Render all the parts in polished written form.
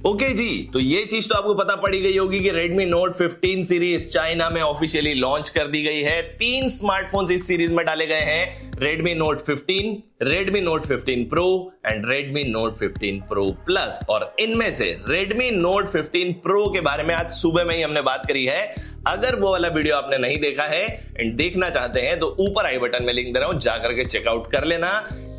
Okay जी, तो ये चीज तो आपको पता पड़ी गई होगी कि Redmi Note 15 सीरीज चाइना में ऑफिशियली लॉन्च कर दी गई है। 3 स्मार्टफोन्स इस सीरीज में डाले गए हैं, Redmi Note 15, Redmi Note 15 Pro and Redmi Note 15 Pro Plus। और इनमें से Redmi Note 15 Pro के बारे में आज सुबह में ही हमने बात करी है। अगर वो वाला वीडियो आपने नहीं देखा है एंड देखना चाहते हैं तो ऊपर आई बटन में लिंक दे रहा हूं, जाकर के चेकआउट कर लेना।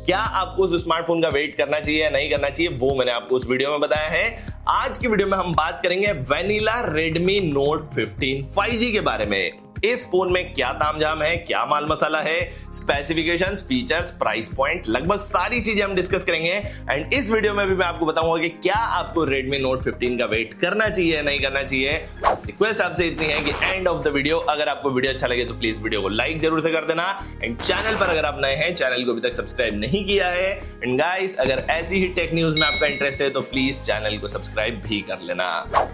क्या आपको उस स्मार्टफोन का वेट करना चाहिए या नहीं करना चाहिए, वो मैंने आपको उस वीडियो में बताया है। आज की वीडियो में हम बात करेंगे वेनिला Redmi Note 15 5G के बारे में। इस फोन में क्या तामझाम है, क्या माल मसाला है, स्पेसिफिकेशंस, फीचर्स, प्राइस पॉइंट, लगभग सारी चीजें हम डिस्कस करेंगे। एंड इस वीडियो में भी मैं आपको बताऊंगा कि क्या आपको Redmi Note 15 का वेट करना चाहिए, नहीं करना चाहिए। बस रिक्वेस्ट आपसे इतनी है कि एंड ऑफ द वीडियो अगर आपको वीडियो अच्छा लगे तो प्लीज वीडियो को लाइक जरूर से कर देना। एंड चैनल पर अगर आप नए हैं, चैनल को अभी तक सब्सक्राइब नहीं किया है, एंड गाइस अगर ऐसी ही टेक न्यूज में आपका इंटरेस्ट है तो प्लीज चैनल को सब्सक्राइब भी कर लेना।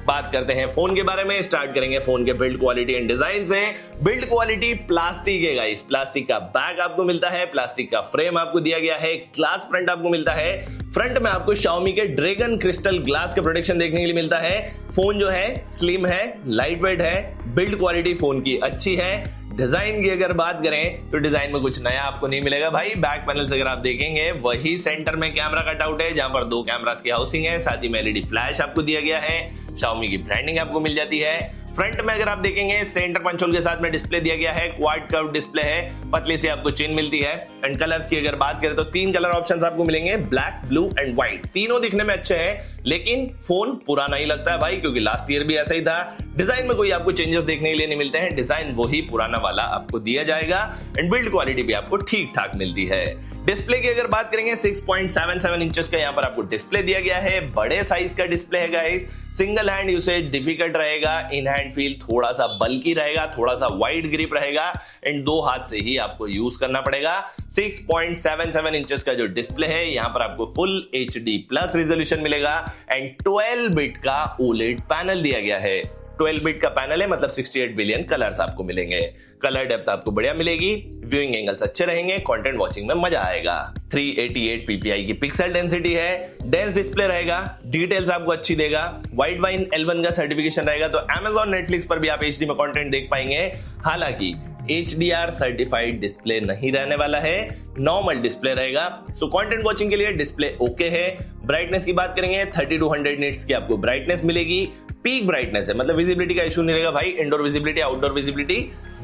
बात करते हैं फोन के बारे में, स्टार्ट करेंगे फोन के बिल्ड क्वालिटी एंड डिजाइन से। बिल्ड क्वालिटी प्लास्टिक है गाइस, प्लास्टिक का बैक आपको मिलता है, प्लास्टिक का फ्रेम आपको दिया गया है, ग्लास फ्रंट आपको मिलता है। फ्रंट में आपको Xiaomi के ड्रैगन क्रिस्टल ग्लास का प्रोटेक्शन देखने के लिए मिलता है। फोन जो है स्लिम है, लाइट वेट है, बिल्ड क्वालिटी फोन की अच्छी है। डिजाइन की अगर बात करें तो डिजाइन में कुछ नया आपको नहीं मिलेगा भाई। बैक पैनल से अगर आप देखेंगे वही सेंटर में कैमरा कटआउट है, जहां पर 2 कैमरास की हाउसिंग है, साथ ही में LED फ्लैश आपको दिया गया है, Xiaomi की ब्रांडिंग आपको मिल जाती है। फ्रंट में अगर आप देखेंगे सेंटर पंचोल के साथ में डिस्प्ले दिया गया है, क्वाड कर्व डिस्प्ले है, पतली सी आपको चेन मिलती है। एंड कलर्स की अगर बात करें तो 3 कलर ऑप्शंस आपको मिलेंगे, ब्लैक, ब्लू एंड व्हाइट। तीनों दिखने में अच्छे हैं, लेकिन फोन पुराना ही लगता है भाई, क्योंकि लास्ट ईयर भी ऐसा ही था। डिजाइन में कोई आपको चेंजेस देखने के लिए नहीं मिलते हैं, डिजाइन वही पुराना वाला आपको दिया जाएगा। एंड बिल्ड क्वालिटी भी आपको ठीक ठाक मिलती है। डिस्प्ले की अगर बात करेंगे 6.77 इंचेस का यहाँ पर आपको डिस्प्ले दिया गया है, बड़े साइज का डिस्प्ले है guys. Single hand usage difficult रहेगा, इन हैंड फील थोड़ा सा बल्की रहेगा, थोड़ा सा वाइड ग्रिप रहेगा एंड 2 हाथ से ही आपको यूज करना पड़ेगा। 6.77 इंचेस का जो डिस्प्ले है, यहाँ पर आपको फुल HD प्लस रेजोल्यूशन मिलेगा एंड 12 बिट का OLED पैनल दिया गया है। 12 बिट का पैनल है, मतलब 68 बिलियन कलर्स आपको मिलेंगे। कलर डेप्थ आपको बढ़िया मिलेगी, व्यूइंग एंगल्स अच्छे रहेंगे, कंटेंट वॉचिंग में मजा आएगा। 388 ppi की पिक्सल डेंसिटी है, डेंस डिस्प्ले रहेगा, डिटेल्स आपको अच्छी देगा, वाइड वाइन L1 का सर्टिफिकेशन रहेगा, तो Amazon Netflix पर भी आप HD में कंटेंट देख पाएंगे। हालांकि HDR सर्टिफाइड डिस्प्ले नहीं रहने वाला है, नॉर्मल डिस्प्ले रहेगा। सो कंटेंट वॉचिंग के लिए डिस्प्ले ओके है। ब्राइटनेस की बात करेंगे 3200 निट्स की आपको ब्राइटनेस मिलेगी। पीक ब्राइटनेस है, मतलब विजिबिलिटी का इशू नहीं रहेगा भाई, इंडोर विजिबिलिटी, आउटडोर विजिबिलिटी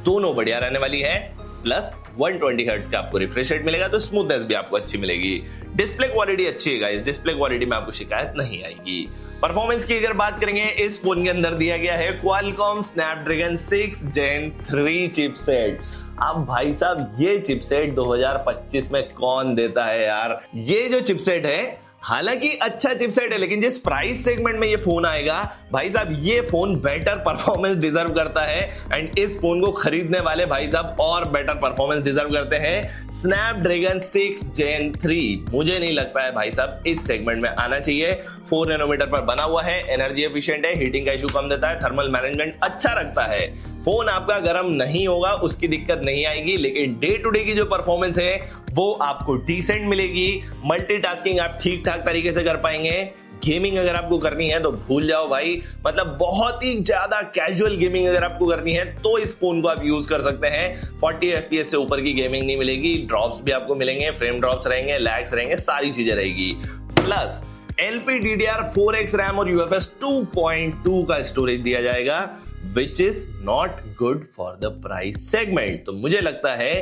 दोनों बढ़िया रहने वाली है। प्लस 120 हर्ट्ज का आपको रिफ्रेश रेट मिलेगा, तो स्मूथनेस भी आपको अच्छी मिलेगी। डिस्प्ले क्वालिटी अच्छी है गाइस, डिस्प्ले क्वालिटी में आपको शिकायत नहीं आएगी। परफॉर्मेंस की अगर बात करेंगे, इस फोन के अंदर दिया गया है Qualcomm Snapdragon 6 Gen 3 चिपसेट। अब भाई साहब ये चिपसेट 2025 में कौन देता है यार। ये जो चिपसेट है हालांकि अच्छा चिपसेट है, लेकिन जिस प्राइस सेगमेंट में ये फोन आएगा भाई साहब, ये फोन बेटर परफॉर्मेंस डिजर्व करता है। एंड इस फोन को खरीदने वाले भाई साहब और बेटर परफॉर्मेंस डिजर्व करते हैं। Snapdragon 6 Gen 3 मुझे नहीं लगता है भाई साहब इस सेगमेंट में आना चाहिए। 4 नैनोमीटर पर बना हुआ है, एनर्जी एफिशिएंट है, हीटिंग का इशू कम देता है, थर्मल मैनेजमेंट अच्छा रखता है। फोन आपका गर्म नहीं होगा, उसकी दिक्कत नहीं आएगी, लेकिन डे टू डे की जो परफॉर्मेंस है वो आपको डिसेंट मिलेगी। मल्टीटास्किंग आप ठीक ठाक तरीके से कर पाएंगे। गेमिंग अगर आपको करनी है तो भूल जाओ भाई, मतलब बहुत ही ज्यादा कैजुअल गेमिंग अगर आपको करनी है तो इस फोन को आप यूज कर सकते हैं। 40 FPS से ऊपर की गेमिंग नहीं मिलेगी, ड्रॉप्स भी आपको मिलेंगे, फ्रेम ड्रॉप्स रहेंगे, लैग्स रहेंगे, सारी चीजें रहेगी। प्लस LPDDR4X रैम और UFS 2.2 का स्टोरेज दिया जाएगा, which is not good for the price segment. तो मुझे लगता है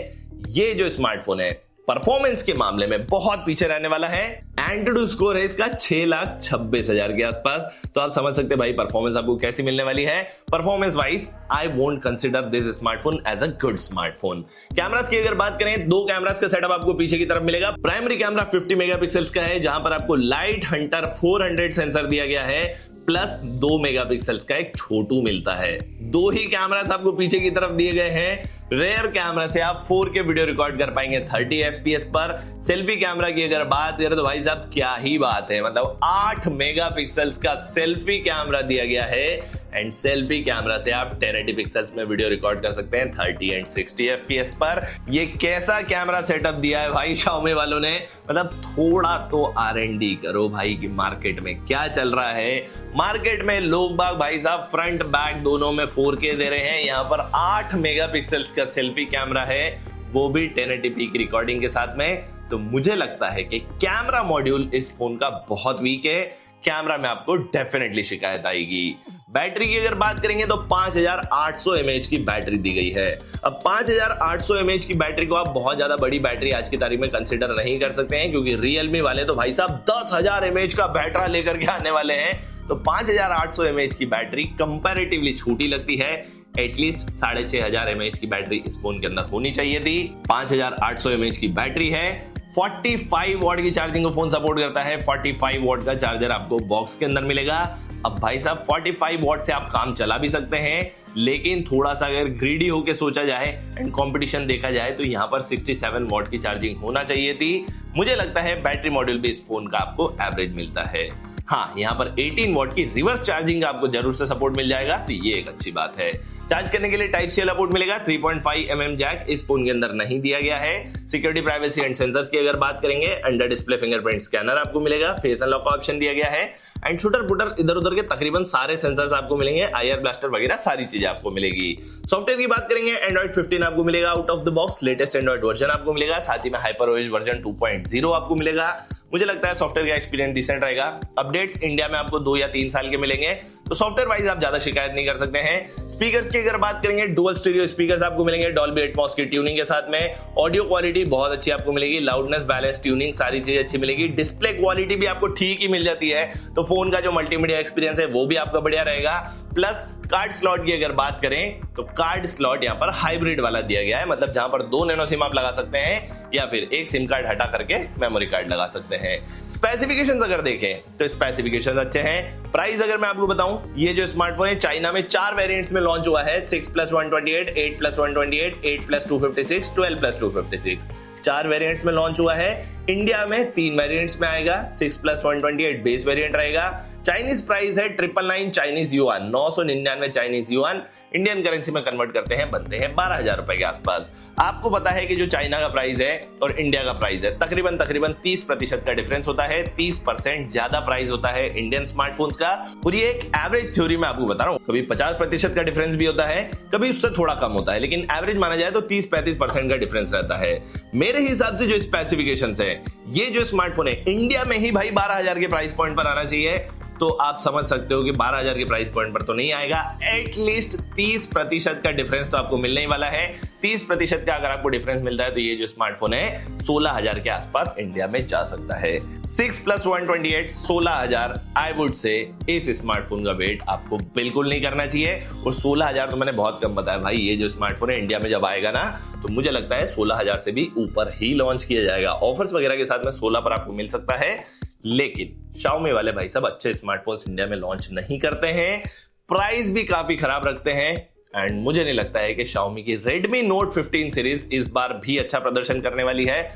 ये जो स्मार्टफोन है परफॉर्मेंस के मामले में बहुत पीछे रहने वाला है। एंट्रीटू स्कोर है इसका 6,26,000 के आसपास, तो आप समझ सकते हैं भाई परफॉर्मेंस आपको कैसी मिलने वाली है। Performance wise I won't consider this smartphone as a good smartphone. Cameras की अगर बात करें, 2 कैमरास का सेटअप आपको पीछे की तरफ मिलेगा। प्राइमरी कैमरा 50 मेगापिक्सल्स का है, जहां पर आपको लाइट हंटर 400 सेंसर दिया गया है, प्लस 2 मेगापिक्सल्स का एक छोटू मिलता है। दो ही कैमरास आपको पीछे की तरफ दिए गए हैं। रेयर कैमरा से आप 4K वीडियो रिकॉर्ड कर पाएंगे 30 FPS पर। सेल्फी कैमरा की अगर बात करें तो भाई साहब क्या ही बात है, मतलब 8 मेगापिक्सल्स का सेल्फी कैमरा दिया गया है एंड सेल्फी कैमरा से आप 1080 पिक्सल्स में वीडियो रिकॉर्ड कर सकते हैं 30 एंड 60 FPS पर। ये कैसा कैमरा सेटअप दिया है भाई Xiaomi वालों ने, मतलब थोड़ा तो R&D करो भाई कि मार्केट में क्या चल रहा है। मार्केट में लोग बाग भाई साहब फ्रंट बैक दोनों में 4K दे रहे हैं, यहाँ पर 8 मेगापिक्सल्स का सेल्फी कैमरा है, वो भी 1080p की रिकॉर्डिंग के साथ में। तो मुझे लगता है कि कैमरा मॉड्यूल इस फोन का बहुत वीक है, कैमरा में आपको डेफिनेटली शिकायत आएगी। बैटरी की अगर बात करेंगे तो 5800 mAh की बैटरी दी गई है। अब 5800 mAh की बैटरी को आप बहुत ज्यादा बड़ी बैटरी आज की तारीख में कंसीडर नहीं कर सकते हैं, क्योंकि Realme वाले तो भाई साहब 10,000 mAh का बैटरा लेकर के आने वाले हैं। तो 5800 mAh की बैटरी कंपैरेटिवली छोटी लगती है। एटलीस्ट 6500 mAh की बैटरी इस फोन के अंदर होनी चाहिए थी। 5800 mAh की बैटरी है, 45 वॉट की चार्जिंग को फोन सपोर्ट करता है। 45 वॉट का चार्जर आपको बॉक्स के अंदर मिलेगा। अब भाई साहब 45 वॉट से आप काम चला भी सकते हैं, लेकिन थोड़ा सा अगर ग्रीडी होके सोचा जाए एंड कंपटीशन देखा जाए तो यहाँ पर 67 वॉट की चार्जिंग होना चाहिए थी। मुझे लगता है बैटरी मॉड्यूल भी इस फोन का आपको एवरेज मिलता है। हाँ, यहाँ पर 18 वॉट की रिवर्स चार्जिंग का आपको जरूर से सपोर्ट मिल जाएगा, तो ये एक अच्छी बात है। चार्ज करने के लिए टाइप सी वाला पोर्ट मिलेगा। 3.5 mm जैक इस फोन के अंदर नहीं दिया गया है। सिक्योरिटी, प्राइवेसी एंड सेंसर्स की अगर बात करेंगे, अंडर डिस्प्ले फिंगरप्रिंट स्कैनर आपको मिलेगा, फेस अनलॉक का ऑप्शन दिया गया है एंड शूटर पुटर इधर उधर के तकरीबन सारे सेंसर्स आपको मिलेंगे, आईआर ब्लास्टर वगैरह सारी चीजें आपको मिलेगी। सॉफ्टवेयर की बात करेंगे, एंड्रॉइड 15 आपको मिलेगा out of the box, latest Android version आपको मिलेगा, साथ ही में HyperOS वर्जन 2.0 आपको मिलेगा। मुझे लगता है सॉफ्टवेयर का एक्सपीरियंस डिसेंट रहेगा। अपडेट्स इंडिया में आपको 2 या 3 साल के मिलेंगे, तो सॉफ्टवेयर वाइज आप ज्यादा शिकायत नहीं कर सकते हैं। स्पीकर्स की अगर बात करेंगे, डुअल स्टीरियो स्पीकर्स आपको मिलेंगे डॉल्बी एटमॉस की ट्यूनिंग के साथ में। ऑडियो क्वालिटी बहुत अच्छी आपको मिलेगी, लाउडनेस, बैलेंस, ट्यूनिंग सारी चीजें अच्छी मिलेगी। डिस्प्ले क्वालिटी भी आपको ठीक ही मिल जाती है, तो फोन का जो मल्टीमीडिया एक्सपीरियंस है वो भी आपका बढ़िया रहेगा। प्लस कार्ड स्लॉट की अगर बात करें तो कार्ड स्लॉट यहाँ पर हाइब्रिड वाला दिया गया है, मतलब जहां पर 2 नैनो सिम आप लगा सकते हैं या फिर एक सिम कार्ड हटा करके मेमोरी कार्ड लगा सकते हैं। स्पेसिफिकेशंस अगर देखें तो स्पेसिफिकेशंस अच्छे हैं। प्राइस अगर मैं आपको बताऊं, ये जो स्मार्टफोन है चाइना में 4 वेरिएंट्स में लॉन्च हुआ है, 6+128, 8+128, 8+256, 12+256। 4 वेरिएंट्स में लॉन्च हुआ है। इंडिया में 3 वेरिएंट्स में आएगा, 6+128 बेस वेरिएंट रहेगा। चाइनीज प्राइस है 999 Chinese yuan, 999 Chinese yuan. Indian currency में कन्वर्ट करते हैं, बनते हैं 12,000 रुपए के आसपास। आपको पता है कि जो चाइना का प्राइस है और इंडिया का प्राइस है तकरीबन 30% का डिफरेंस होता है। 30% ज्यादा प्राइस होता है इंडियन स्मार्टफोन्स का, और ये एक एवरेज थ्योरी में आपको बता रहा हूं। कभी 50% का डिफरेंस भी होता है, कभी उससे थोड़ा कम होता है, लेकिन एवरेज माना जाए तो 30-35% का डिफरेंस रहता है। मेरे हिसाब से जो स्पेसिफिकेशंस है, ये जो स्मार्टफोन है इंडिया में ही भाई 12,000 के प्राइस पॉइंट पर आना चाहिए, तो आप समझ सकते हो कि 12,000 के प्राइस पॉइंट पर तो नहीं आएगा। एटलीस्ट 30% का डिफरेंस तो आपको मिलने ही वाला है। 30% का अगर आपको डिफरेंस मिलता है तो ये जो स्मार्टफोन है 16,000 के आसपास इंडिया में जा सकता है। 6+128 16,000, आई वुड से इस स्मार्टफोन का वेट आपको बिल्कुल नहीं करना चाहिए। और 16,000 तो मैंने बहुत कम बताया भाई, ये जो स्मार्टफोन है इंडिया में जब आएगा ना, तो मुझे लगता है 16,000 से भी ऊपर ही लॉन्च किया जाएगा। ऑफर्स वगैरह के साथ में 16 पर आपको मिल सकता है, लेकिन Xiaomi वाले भाई साहब अच्छे स्मार्टफोन्स इंडिया में लॉन्च नहीं करते हैं, प्राइस भी काफी खराब रखते हैं। एंड मुझे नहीं लगता है कि Xiaomi की Redmi Note 15 सीरीज इस बार भी अच्छा प्रदर्शन करने वाली है।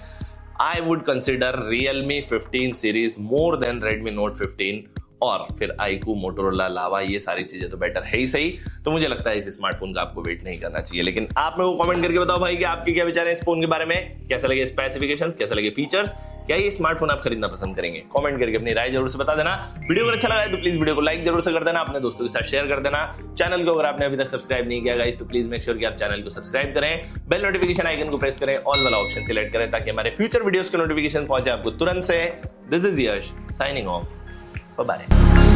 I would consider Realme 15 series more than Redmi Note 15, और फिर iQOO, Motorola, लावा, ये सारी चीजें तो बेटर है ही सही। तो मुझे लगता है इस स्मार्टफोन का आपको वेट नहीं करना चाहिए। लेकिन आप मेरे को कमेंट करके बताओ भाई कि आपके क्या विचार है इस फोन के बारे में, कैसा लगे स्पेसिफिकेशंस, कैसा लगे फीचर्स, क्या ये स्मार्टफोन आप खरीदना पसंद करेंगे? कमेंट करके अपनी राय जरूर से बता देना। वीडियो अगर अच्छा लगा है तो प्लीज वीडियो को लाइक जरूर से कर देना, अपने दोस्तों के साथ शेयर कर देना। चैनल को अगर आपने अभी तक सब्सक्राइब नहीं किया गाइस तो प्लीज मेक श्योर कि आप चैनल को सब्सक्राइब करें, बेल नोटिफिकेशन आइकन को प्रेस करें, ऑल वाला ऑप्शन सिलेक्ट करें ताकि हमारे फ्यूचर वीडियोस के नोटिफिकेशन पहुंचे आपको तुरंत से। This is Yash signing off, bye bye.